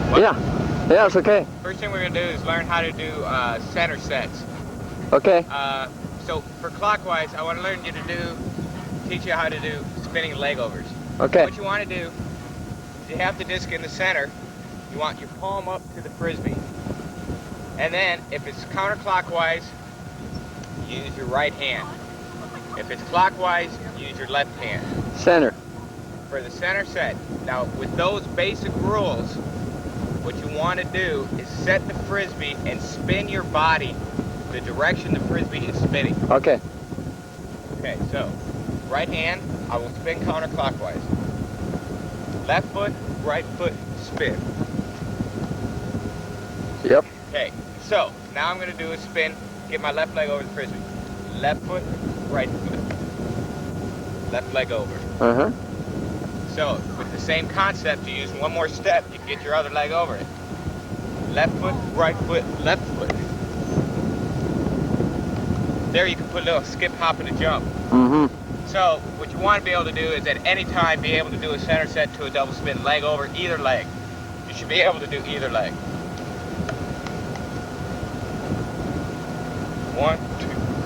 What? Yeah, it's okay. First thing we're going to do is learn how to do center sets. Okay. So for clockwise, I want to learn you to teach you how to do spinning leg overs. Okay. What you want to do is you have the disc in the center. You want your palm up to the frisbee. And then if it's counterclockwise, use your right hand. If it's clockwise, use your left hand. Center. For the center set. Now with those basic rules, what you want to do is set the frisbee and spin your body the direction the frisbee is spinning. Okay. Okay, so right hand, I will spin counterclockwise. Left foot, right foot, spin. Yep. Okay, so now I'm going to do a spin, get my left leg over the frisbee. Left foot, right foot. Left leg over. Uh-huh. So with the same concept, you use one more step, you can get your other leg over it. Left foot, right foot, left foot. There you can put a little skip, hop, and a jump. Mm-hmm. So what you want to be able to do is at any time be able to do a center set to a double spin, leg over either leg. You should be able to do either leg. 1, 2,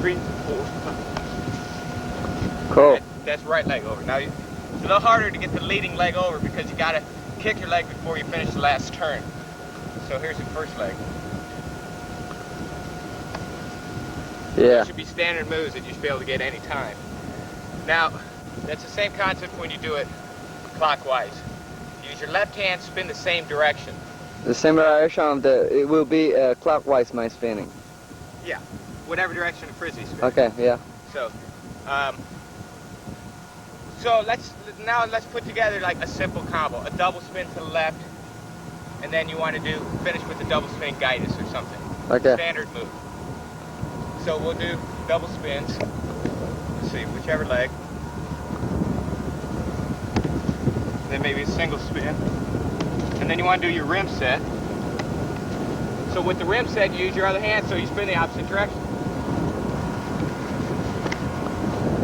3, 4, 5. Cool. That's right leg over. Now it's a little harder to get the leading leg over because you got to kick your leg before you finish the last turn. So here's the first leg. Yeah. Those should be standard moves that you should be able to get any time. Now, that's the same concept when you do it clockwise. Use your left hand, spin the same direction. The same direction of it will be clockwise my spinning. Yeah, whatever direction the frisbee spins. Okay, yeah. So let's put together like a simple combo. A double spin to the left, and then you want to finish with a double spin guidance or something. Okay. Standard move. So we'll do double spins. Let's see, whichever leg. Then maybe a single spin. And then you want to do your rim set. So with the rim set, you use your other hand so you spin the opposite direction.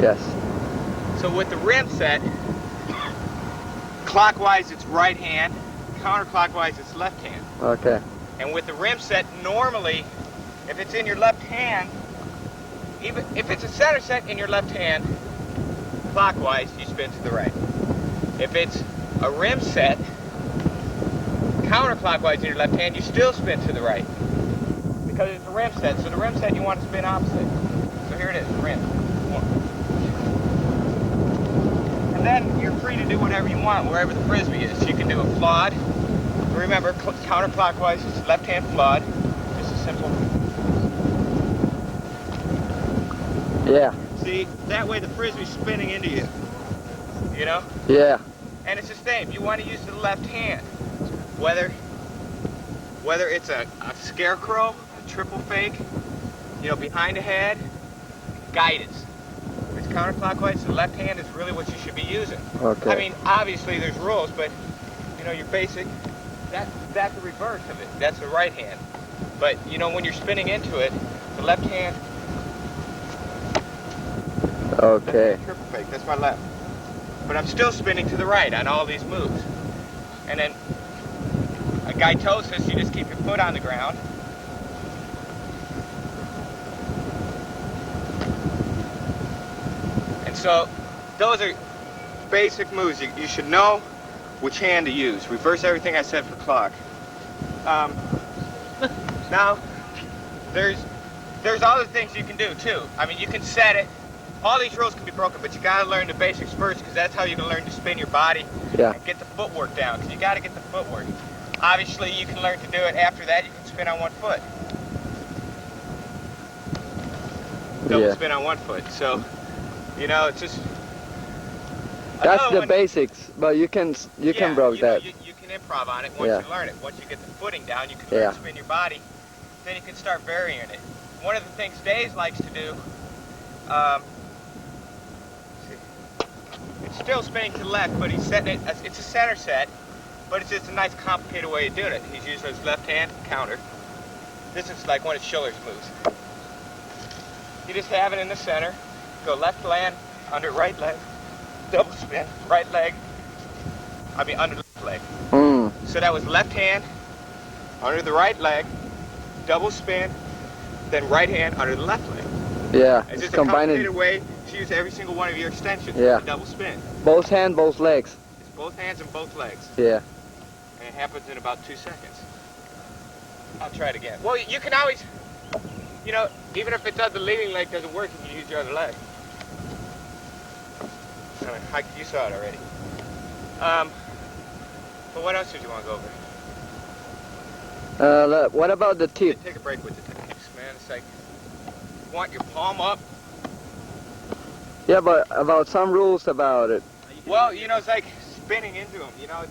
Yes. So with the rim set, clockwise it's right hand, counterclockwise it's left hand. Okay. And with the rim set, normally, if it's in your left hand, even if it's a center set in your left hand, clockwise, you spin to the right. If it's a rim set, counterclockwise in your left hand, you still spin to the right. Because it's a rim set. So the rim set, you want to spin opposite. So here it is, rim. And then you're free to do whatever you want, wherever the frisbee is. You can do a flawed. Remember, counterclockwise is left hand flawed. Just a simple. Yeah. See, that way the frisbee's spinning into you. You know? Yeah. And it's the same. You want to use the left hand. Whether it's a scarecrow, a triple fake, behind the head, guidance. If it's counterclockwise, the left hand is really what you should be using. Okay. I mean, obviously there's rules, but your basic, that's the reverse of it. That's the right hand. But when you're spinning into it, the left hand. Okay. That's triple fake. That's my left. But I'm still spinning to the right on all these moves. And then a gaitosis, you just keep your foot on the ground. And so those are basic moves. You should know which hand to use. Reverse everything I said for clock. Now, there's other things you can do too. I mean, you can set it. All these rules can be broken, but you got to learn the basics first, because that's how you can learn to spin your body and get the footwork down. Because you got to get the footwork. Obviously, you can learn to do it. After that, you can spin on one foot. Double spin on one foot. So, it's just. That's the basics, but you can broke that. You can improv on it once you learn it. Once you get the footing down, you can learn to spin your body. Then you can start varying it. One of the things Days likes to do. It's still spinning to the left, but he's setting it. It's a center set, but it's just a nice, complicated way of doing it. He's using his left hand counter. This is like one of Schiller's moves. You just have it in the center. Go left land, under right leg, double spin, right leg. Under left leg. So that was left hand, under the right leg, double spin, then right hand under the left leg. Yeah, It's just a combining. complicated way to use every single one of your extensions Yeah. with a double spin. Both hands, both legs. It's both hands and both legs. Yeah. And it happens in about 2 seconds. I'll try it again. Well, you can always, you know, even if the leading leg doesn't work, you can use your other leg. I mean, you saw it already. But what else did you want to go over? What about the tip? Take a break with the techniques, man. It's like, you want your palm up. Yeah, but about some rules about it. Well, you know, it's like spinning into them. You know,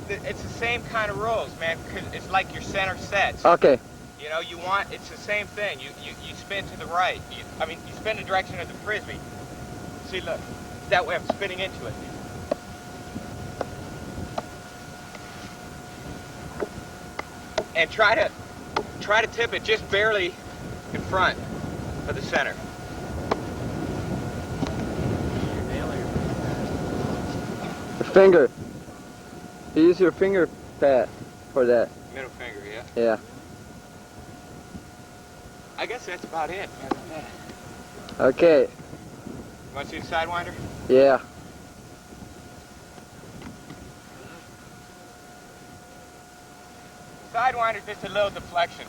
it's the same kind of rules, man. 'Cause it's like your center sets. Okay. You know, it's the same thing. You spin to the right. You spin the direction of the frisbee. See, look, that way I'm spinning into it. And try to tip it just barely in front of the center. The finger. You use your finger pad for that. Middle finger, yeah. Yeah. I guess that's about it. Okay. You want to see the sidewinder? Yeah. Sidewinder's just a little deflection.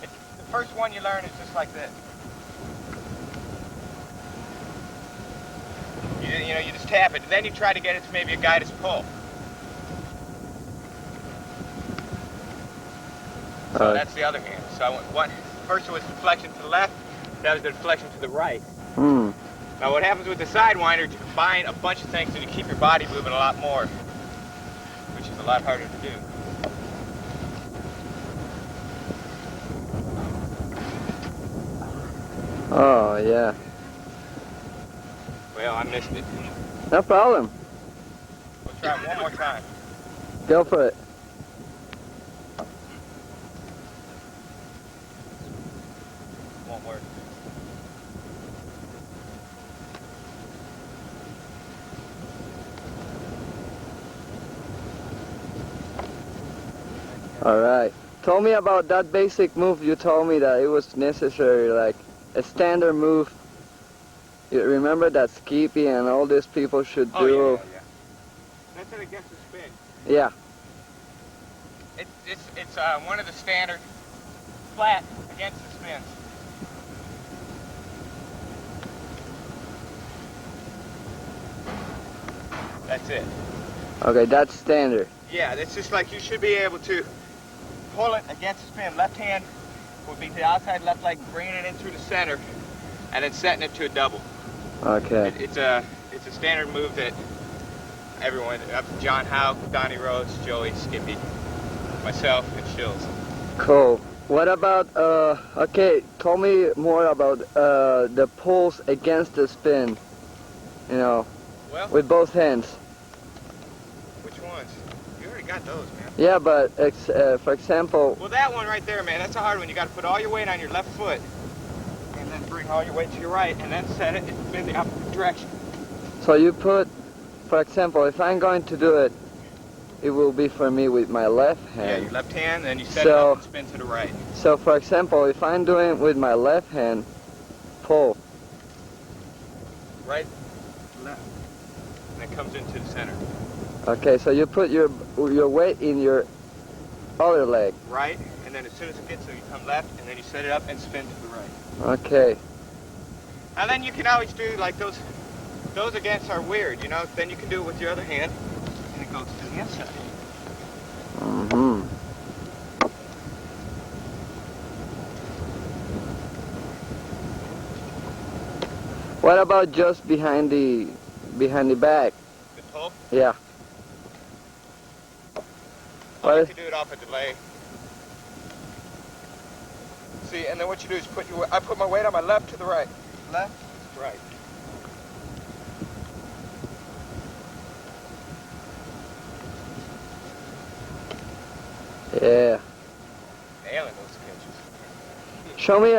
The first one you learn is just like this. You know, you just tap it, and then you try to get it to maybe a guided pull. So that's the other hand. So first it was deflection to the left, that was the deflection to the right. Now what happens with the sidewinder, you combine a bunch of things and you keep your body moving a lot more, which is a lot harder to do. Oh, yeah. Well, I missed it. No problem. We'll try it one more time. Go for it. Won't work. All right. Tell me about that basic move. You told me that it was necessary, like a standard move. You remember that Skippy and all these people should do? Oh, yeah. That's it against the spin. Yeah. It's one of the standard flat against the spins. That's it. Okay, that's standard. Yeah, it's just like you should be able to pull it against the spin. Left hand would be to the outside left leg, bringing it in through the center, and then setting it to a double. Okay. It's a standard move that everyone, up to John Howe, Donnie Rhodes, Joey, Skippy, myself, and Shills. Cool. What about, okay, tell me more about the pulls against the spin, you know, Well, with both hands. which ones? You already got those, man. Yeah, but for example... Well, that one right there, man, that's a hard one. You got to put all your weight on your left foot, and then bring all your weight to your right, and then set it in the opposite direction. So you put, for example, if I'm going to do it, it will be for me with my left hand. Yeah, your left hand, then you set it up and spin to the right. So for example, if I'm doing it with my left hand, pull. Right, left, and it comes into the center. Okay, so you put your weight in your other leg. Right, and then as soon as it gets there, you come left, and then you set it up and spin to the right. Okay. And then you can always do like those against are weird, you know. Then you can do it with your other hand, and it goes to the inside. Mm-hmm. What about just behind the back? The pull? Yeah. I like to do it off a delay. See, and then what you do is I put my weight on my left to the right. Left, right. Yeah. Nailing those catches. Show me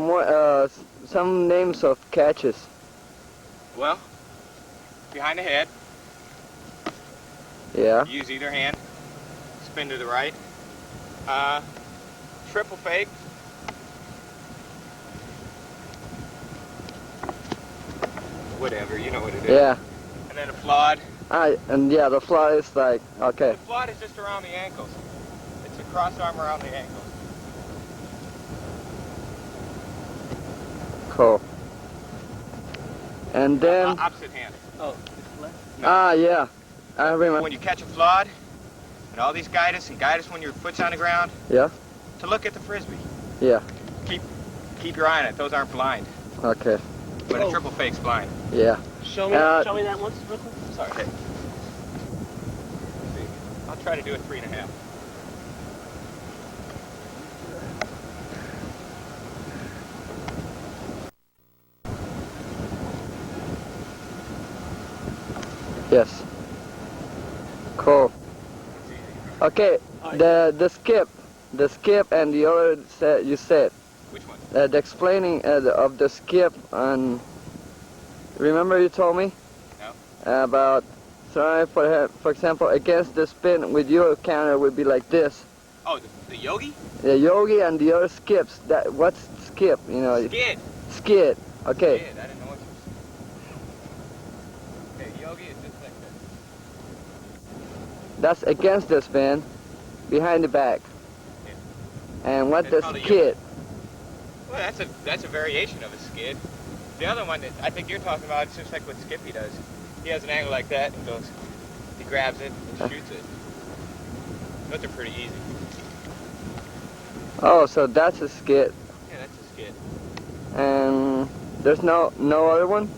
more some names of catches. Well, behind the head. Yeah. Use either hand. spin to the right. Triple fake. Whatever, you know what it is. Yeah. And then a flawed. And yeah, the fly is like, okay. The flawed is just around the ankles. It's a cross arm around the ankles. Cool. And then... opposite hand. Oh, it's left? No. Yeah. I remember. When you catch a flawed, and all these guide us when your foot's on the ground. Yeah. To look at the frisbee. Yeah. Keep your eye on it. Those aren't blind. Okay. But a triple fake's blind. Yeah. Show me that once, real quick. Sorry. Okay. I'll try to do a 3.5. Yes. Cool. Okay. The skip and the other you said. Which one? The explaining of the skip and remember you told me? No. About trying for example against the spin with your counter would be like this. Oh, the yogi? The yogi and the other skips. What's skip? You know. Skid. Skid. Okay. Skid. I didn't know what you were saying. Okay, yogi is just like this. That's against the spin, behind the back. Yeah. And what That's the called a skid? Well, that's a variation of a skid. The other one that I think you're talking about, it's just like what Skippy does. He has an angle like that and goes, he grabs it and shoots it. Those are pretty easy. Oh, so that's a skid. Yeah, that's a skid. And there's no other one?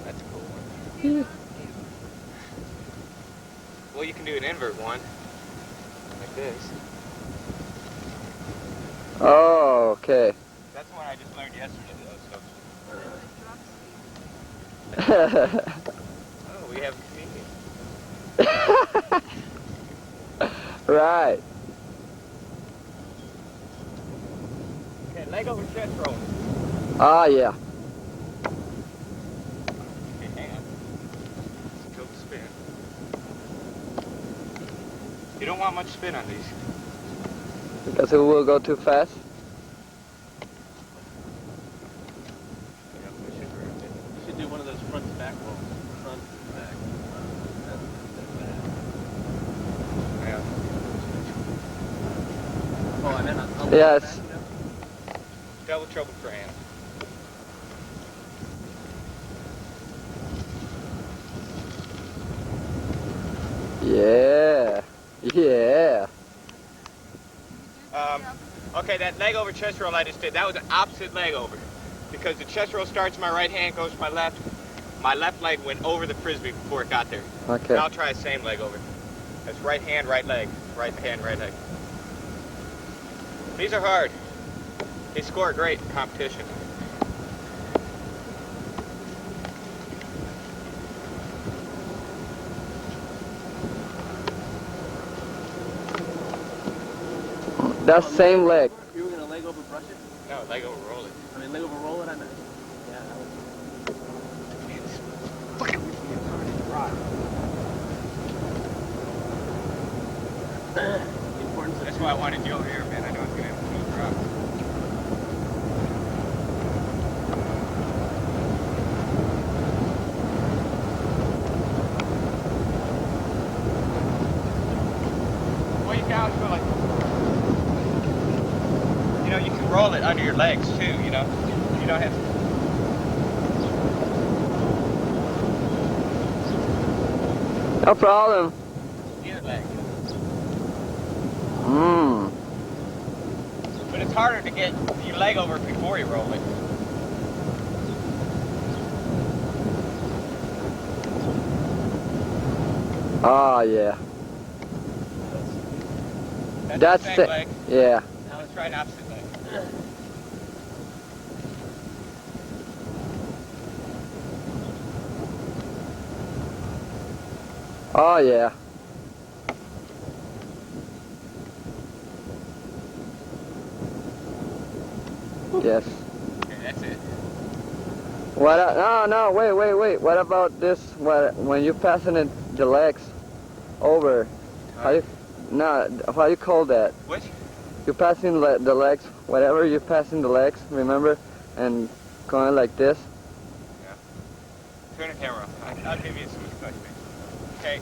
That's a cool one. Well, you can do an invert one, like this. Oh, okay. That's the one I just learned yesterday, though, so. Oh, we have a comedian. Right. Okay, leg over chest roll. Ah, yeah. Okay, hang on. Let's go spin. You don't want much spin on these. Because it will go too fast. You should do one of those front to back rolls. Front to back. Yeah. Oh, and then on Yes. Double trouble for Anna. Yeah. Yeah. Okay, that leg over chest roll I just did, that was an opposite leg over. Because the chest roll starts, my right hand goes to my left. My left leg went over the frisbee before it got there. Okay. Now I'll try the same leg over. That's right hand, right leg. Right hand, right leg. These are hard. They score great in competition. That's same leg. You were going to leg over brush it? No, leg over roll it. I mean, leg over roll it, I meant. Yeah, that was... Fucking with me, I'm already dry. The importance of... That's why I wanted you over here, man. I know it's going to have a few drops. Well, you can always go like... You know, you can roll it under your legs, too, you know? You don't have to... No problem. Either leg. Mmm. But it's harder to get your leg over before you roll it. Oh, yeah. That's the same leg. Yeah. Now let's try an opposite leg. Oh, yeah. Yes. Okay, that's it. What? No, wait. What about this? When you're passing the legs over? How do you call that? Which? You're passing the legs, whatever you're passing the legs, remember? And going like this. Yeah. Turn the camera on. I'll give you some instructions. Okay.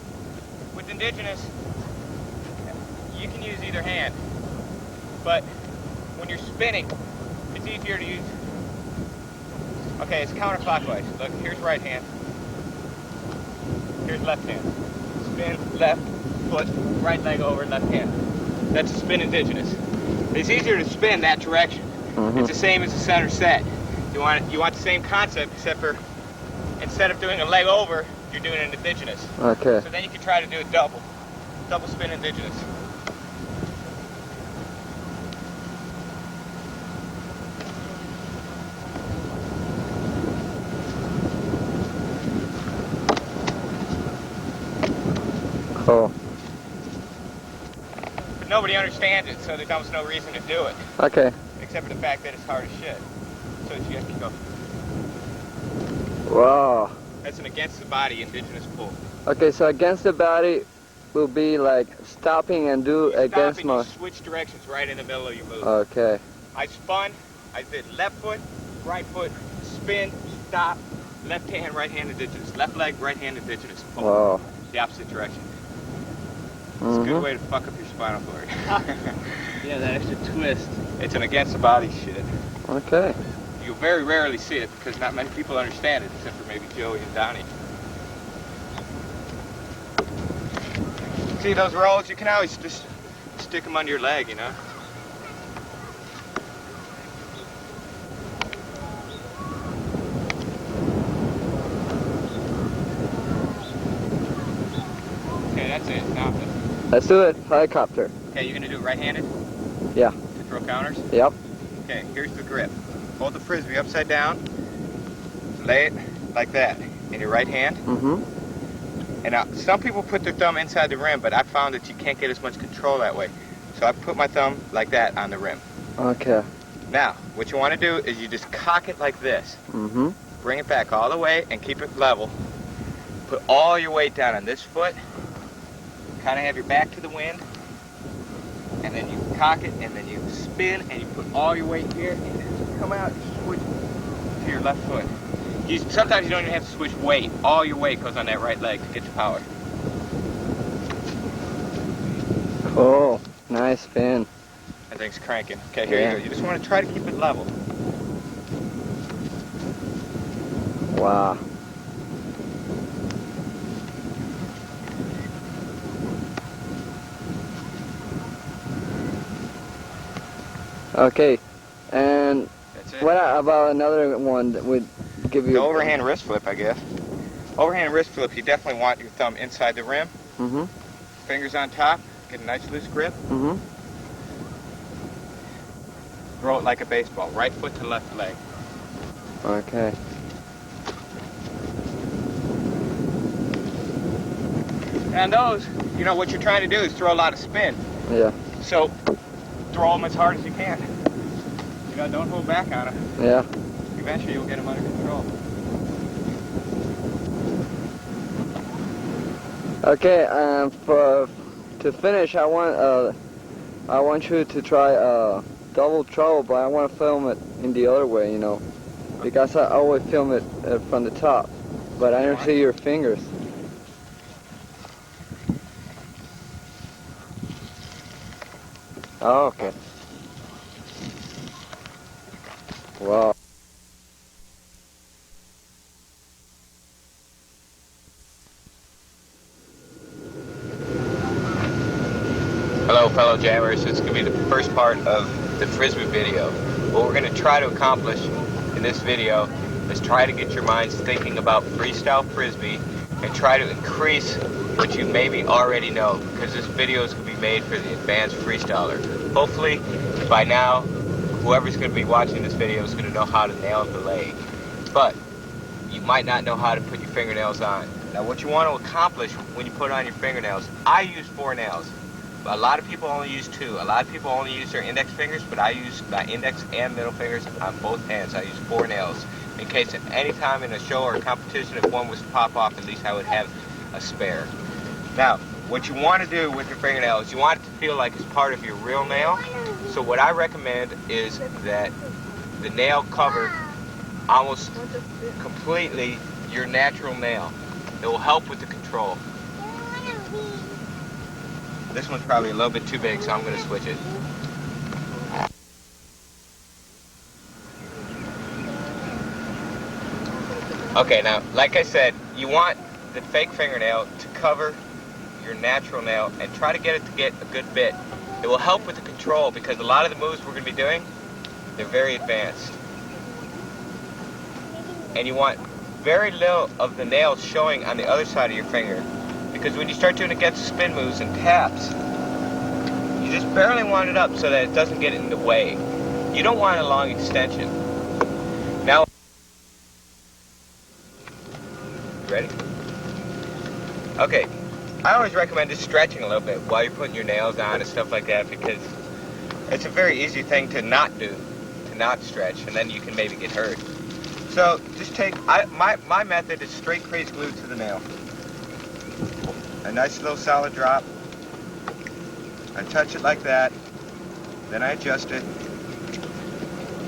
With indigenous, you can use either hand, but when you're spinning, it's easier to use. Okay, it's counterclockwise. Look, here's right hand. Here's left hand. Spin, left foot, right leg over, left hand. That's a spin indigenous. It's easier to spin that direction. Mm-hmm. It's the same as the center set. You want the same concept, except for instead of doing a leg over, you're doing an indigenous. Okay. So then you can try to do a double spin indigenous. Cool. But nobody understands it, so there's almost no reason to do it. Okay. Except for the fact that it's hard as shit. So you have to go. Wow. That's an against the body indigenous pull. Okay, so against the body will be like stopping and do You against stop and my... you switch directions right in the middle of your move. Okay. I spun, I did left foot, right foot, spin, stop, left hand, right hand indigenous. Left leg, right hand indigenous. Pull. Wow. The opposite direction. It's a Mm-hmm. good way to fuck up your spinal cord. Yeah, that extra twist. It's an against the body shit. Okay. You very rarely see it because not many people understand it except for maybe Joey and Donnie. See those rolls? You can always just stick them under your leg, you know? Okay, that's it. Now, Let's do it. Helicopter. okay, you're gonna do it right-handed Yeah. to throw counters? Yep. Okay, here's the grip. Hold the frisbee upside down. Lay it like that in your right hand. Mm-hmm. And now, some people put their thumb inside the rim, but I found that you can't get as much control that way. So I put my thumb like that on the rim. Okay. Now, what you want to do is you just cock it like this. Mm-hmm. Bring it back all the way and keep it level. Put all your weight down on this foot. Kind of have your back to the wind. And then you cock it, and then you spin, and you put all your weight here, and then come out and switch to your left foot. Sometimes you don't even have to switch weight. All your weight goes on that right leg to get the power. Cool. Nice spin. That thing's cranking. Okay, here Yeah. you go. You just want to try to keep it level. Wow. Okay. And That's it. what about another one that would give you... The overhand wrist flip, I guess. Overhand wrist flip, you definitely want your thumb inside the rim. Mm-hmm. Fingers on top. Get a nice loose grip. Mm-hmm. Throw it like a baseball. Right foot to left leg. Okay. And those, you know, what you're trying to do is throw a lot of spin. Yeah. So, throw them as hard as you can. You know, don't hold back on them. Yeah. Eventually you'll get them under control. Okay. To finish, I want you to try double trouble, but I want to film it in the other way, you know, because I always film it from the top, but I don't see your fingers. Oh, okay. Wow. Hello, fellow jammers. This is going to be the first part of the Frisbee video. What we're going to try to accomplish in this video is try to get your minds thinking about freestyle Frisbee and try to increase what you maybe already know, because this video is going to be made for the advanced freestyler. Hopefully, by now, whoever's going to be watching this video is going to know how to nail the leg. But you might not know how to put your fingernails on. Now, what you want to accomplish when you put on your fingernails, I use 4 nails. A lot of people only use 2. A lot of people only use their index fingers, but I use my index and middle fingers on both hands. I use 4 nails. in case at any time in a show or a competition, if one was to pop off, at least I would have a spare. Now, what you want to do with your fingernail is you want it to feel like it's part of your real nail. So what I recommend is that the nail cover almost completely your natural nail. It will help with the control. This one's probably a little bit too big, so I'm going to switch it. Okay, now, like I said, you want the fake fingernail to cover your natural nail and try to get it to get a good bit. It will help with the control because a lot of the moves we're going to be doing, they're very advanced. And you want very little of the nail showing on the other side of your finger, because when you start doing against spin moves and taps, you just barely want it up so that it doesn't get in the way. You don't want a long extension. Now, ready? Okay, I always recommend just stretching a little bit while you're putting your nails on and stuff like that, because it's a very easy thing to not do, to not stretch, and then you can maybe get hurt. So just take, my method is straight crease glue to the nail. A nice little solid drop. I touch it like that, then I adjust it,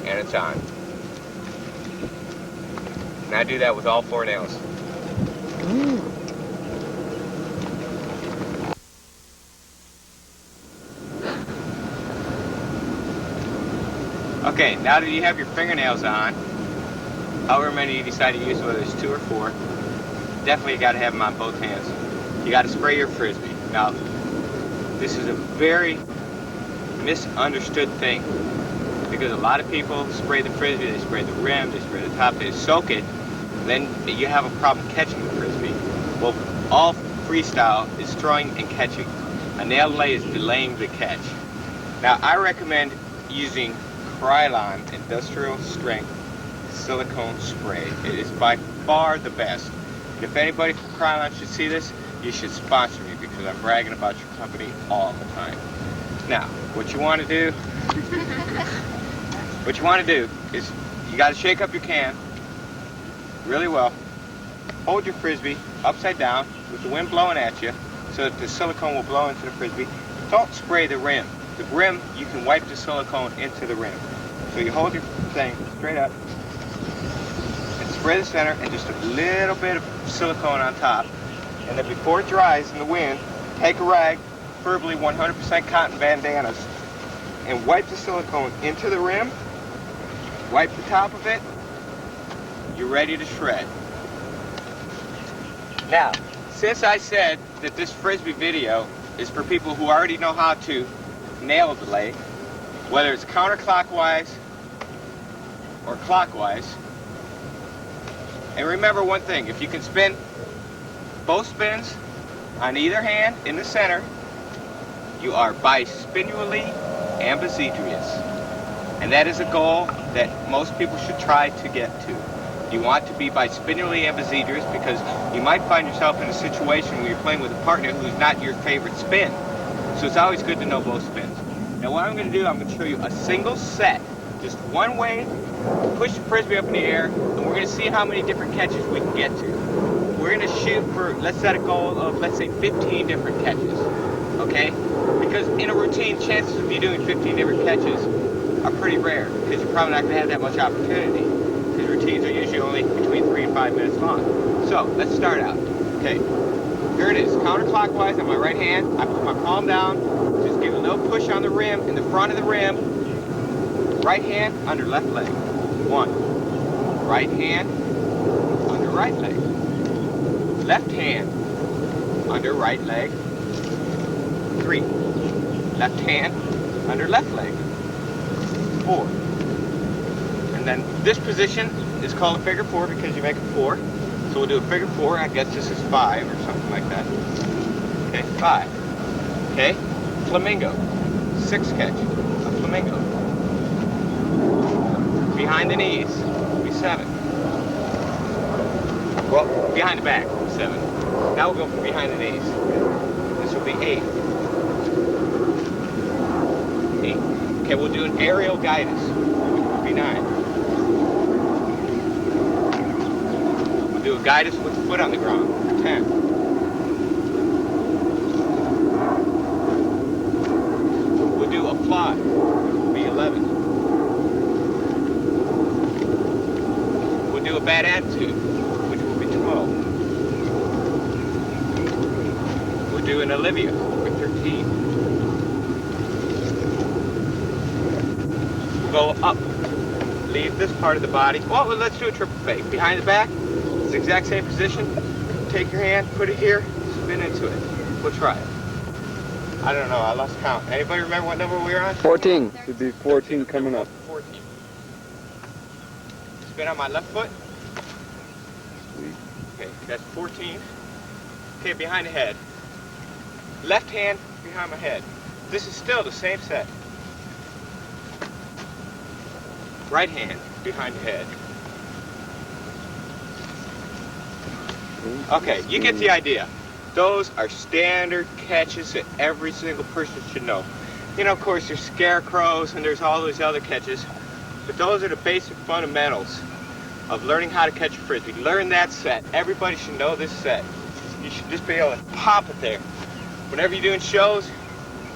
and it's on. And I do that with all 4 nails. Okay, now that you have your fingernails on, however many you decide to use, whether it's 2 or 4, definitely you got to have them on both hands. You got to spray your Frisbee. Now, this is a very misunderstood thing, because a lot of people spray the Frisbee, they spray the rim, they spray the top, they soak it, then you have a problem catching the Frisbee. Well, all Freestyle is throwing and catching. A nail delay is delaying the catch. Now, I recommend using Krylon industrial strength silicone spray. It is by far the best. And if anybody from Krylon should see this, you should sponsor me, because I'm bragging about your company all the time. Now, what you want to do, is you got to shake up your can really well. Hold your Frisbee upside down with the wind blowing at you so that the silicone will blow into the Frisbee. Don't spray the rim. The rim, you can wipe the silicone into the rim. So you hold your thing straight up and spray the center and just a little bit of silicone on top. And then before it dries in the wind, take a rag, preferably 100% cotton bandanas, and wipe the silicone into the rim, wipe the top of it, you're ready to shred. Now, since I said that this Frisbee video is for people who already know how to nail delay, whether it's counterclockwise or clockwise, and remember one thing, if you can spin both spins on either hand in the center, you are bispinally ambidextrous. And that is a goal that most people should try to get to. You want to be bispinally ambidextrous because you might find yourself in a situation where you're playing with a partner who's not your favorite spin. So it's always good to know both spins. Now what I'm going to do, I'm going to show you a single set, just one way to push the Frisbee up in the air, and we're going to see how many different catches we can get to. We're going to shoot for, let's set a goal of, let's say, 15 different catches, okay? Because in a routine, chances of you doing 15 different catches are pretty rare, because you're probably not going to have that much opportunity, because routines are usually only between 3 and 5 minutes long. So, let's start out. Okay, here it is, counterclockwise on my right hand. I put my palm down, just give a little push on the rim, in the front of the rim. Right hand under left leg. 1. Right hand under right leg. Left hand under right leg. 3. Left hand under left leg. 4. And then this position is called a figure 4 because you make a 4. So we'll do a figure 4. I guess this is 5 or something like that. Okay, 5. Okay, flamingo. 6 catch. A flamingo. Behind the knees will be 7. Well, behind the back will be 7. Now we'll go from behind the knees. This will be 8. 8. Okay, we'll do an aerial guidance, which will be 9. a guidance with the foot on the ground. 10. We'll do apply. Will be 11. We'll do a bad attitude, which will be 12. We'll do an Olivia for 13. We'll go up. Leave this part of the body. Well, let's do a triple fake. Behind the back, it's the exact same position. Take your hand, put it here, spin into it. We'll try it. I don't know, I lost count. Anybody remember what number we were on? 14. Should be 14 coming up. 14. Spin on my left foot. Okay, that's 14. Okay, behind the head. Left hand behind my head. This is still the same set. Right hand behind the head. Okay, you get the idea. Those are standard catches that every single person should know. You know, of course, there's scarecrows and there's all those other catches, but those are the basic fundamentals of learning how to catch a frisbee. Learn that set. Everybody should know this set. You should just be able to pop it there. Whenever you're doing shows,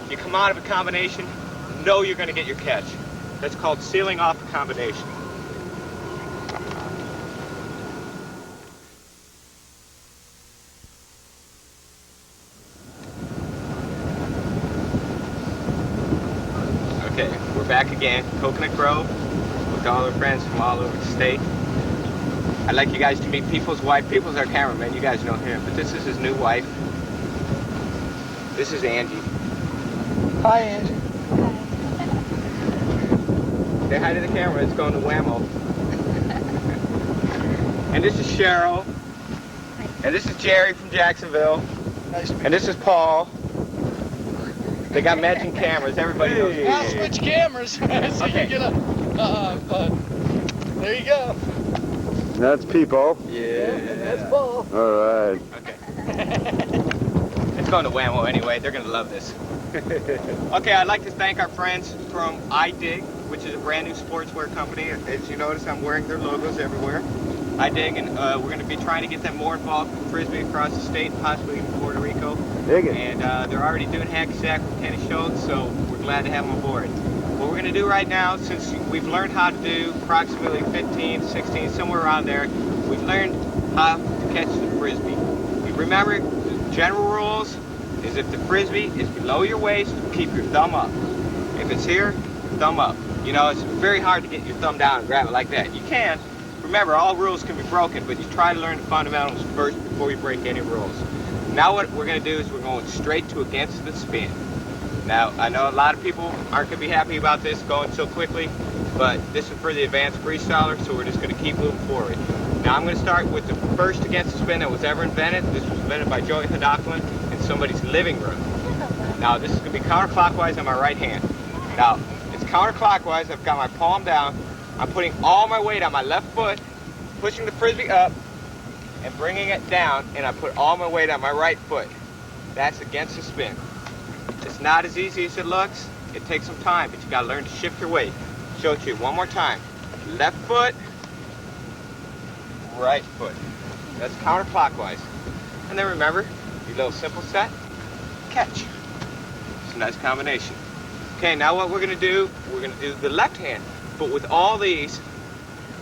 you come out of a combination, you know you're going to get your catch. That's called sealing off a combination. Okay, we're back again, Coconut Grove, with all our friends from all over the state. I'd like you guys to meet Pipo's wife. Pipo's our cameraman, you guys know him, but this is his new wife. This is Angie. Hi, Angie. Say hi to the camera, it's going to Whammo. And this is Cheryl. And this is Jerry from Jacksonville. Nice to meet you. And this is Paul. They got matching cameras, everybody knows. I'll switch cameras so Okay. you can get a, there you go. That's Pipo. Yeah. That's Paul. All right. Okay. It's going to Whammo anyway, they're going to love this. Okay, I'd like to thank our friends from iDig, which is a brand new sportswear company. As you notice, I'm wearing their logos everywhere. iDig, and we're going to be trying to get them more involved with Frisbee across the state, possibly in Puerto Rico. Dig it. And they're already doing hacky sack with Kenny Schultz, so we're glad to have them on board. What we're going to do right now, since we've learned how to do approximately 15, 16, somewhere around there, we've learned how to catch the Frisbee. Remember, the general rules is if the Frisbee is below your waist, keep your thumb up. If it's here, thumb up. You know, it's very hard to get your thumb down and grab it like that. You can. Remember, all rules can be broken, but you try to learn the fundamentals first before you break any rules. Now what we're going to do is we're going straight to against the spin. Now, I know a lot of people aren't going to be happy about this going so quickly, but this is for the advanced freestyler, so we're just going to keep moving forward. Now I'm going to start with the first against the spin that was ever invented. This was invented by Joey Hadocklin in somebody's living room. Now this is going to be counterclockwise on my right hand. Now, it's counterclockwise. I've got my palm down. I'm putting all my weight on my left foot, pushing the Frisbee up, and bringing it down, and I put all my weight on my right foot. That's against the spin. It's not as easy as it looks. It takes some time, but you got to learn to shift your weight. Show it to you one more time. Left foot, right foot. That's counterclockwise. And then remember, your little simple set, catch. It's a nice combination. Okay, now what we're going to do, we're going to do the left hand. But with all these,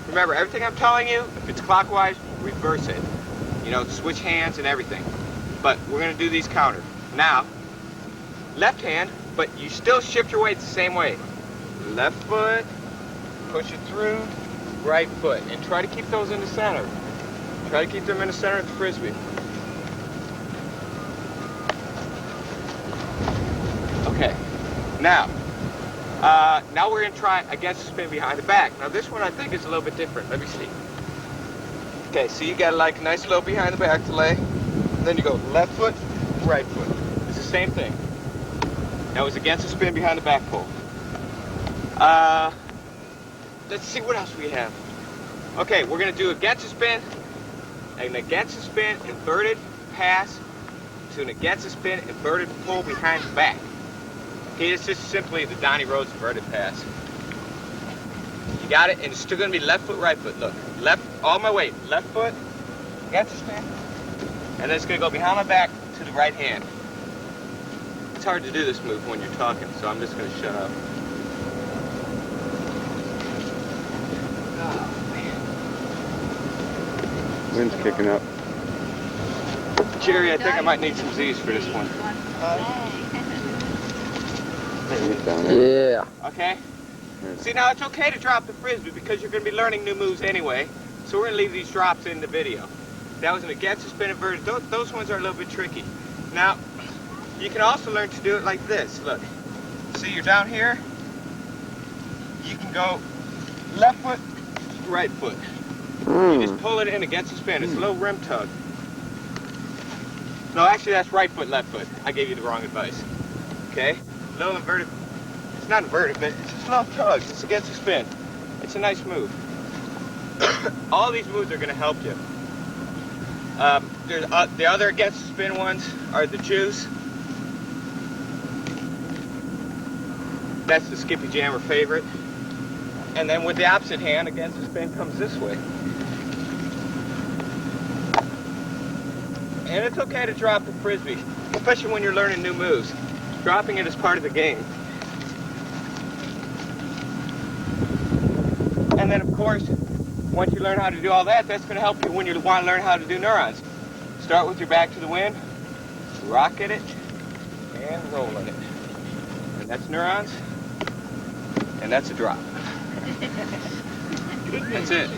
remember, everything I'm telling you, if it's clockwise, reverse it. You know, switch hands and everything. But we're going to do these counter. Now, left hand, but you still shift your weight the same way. Left foot, push it through, right foot. And try to keep those in the center. Try to keep them in the center of the Frisbee. Okay, now we're going to try against the spin behind the back. Now this one I think is a little bit different. Let me see. Okay, so you got like a nice little behind the back to lay. Then you go left foot, right foot. It's the same thing. Now it's against the spin behind the back pull. Let's see what else we have. Okay, we're going to do against the spin, an against the spin, inverted pass, to an against the spin, inverted pull behind the back. Okay, it's just simply the Donnie Rhodes inverted pass. You got it? And it's still going to be left foot, right foot. Look, left, all my weight. Left foot, against the spin, and then it's going to go behind my back to the right hand. It's hard to do this move when you're talking, so I'm just going to shut up. Wind's kicking up. Jerry, I think I might need some Z's for this one. Yeah. Okay? See, now it's okay to drop the Frisbee because you're going to be learning new moves anyway, so we're going to leave these drops in the video. That was an against the spin inverted. Those ones are a little bit tricky. Now, you can also learn to do it like this. Look. See, you're down here. You can go left foot, right foot. You just pull it in against the spin. It's a little rim tug. No, actually, that's right foot, left foot. I gave you the wrong advice. Okay? Little inverted. It's not inverted, but it's just a little tug. It's against the spin. It's a nice move. All these moves are going to help you. The other against the spin ones are the juice. That's the Skippy Jammer favorite. And then with the opposite hand, against the spin comes this way. And it's okay to drop the Frisbee, especially when you're learning new moves. Dropping it is part of the game. And then, of course, once you learn how to do all that, that's going to help you when you want to learn how to do neurons. Start with your back to the wind, rocket it, and rolling it. And that's neurons, and that's a drop. That's it.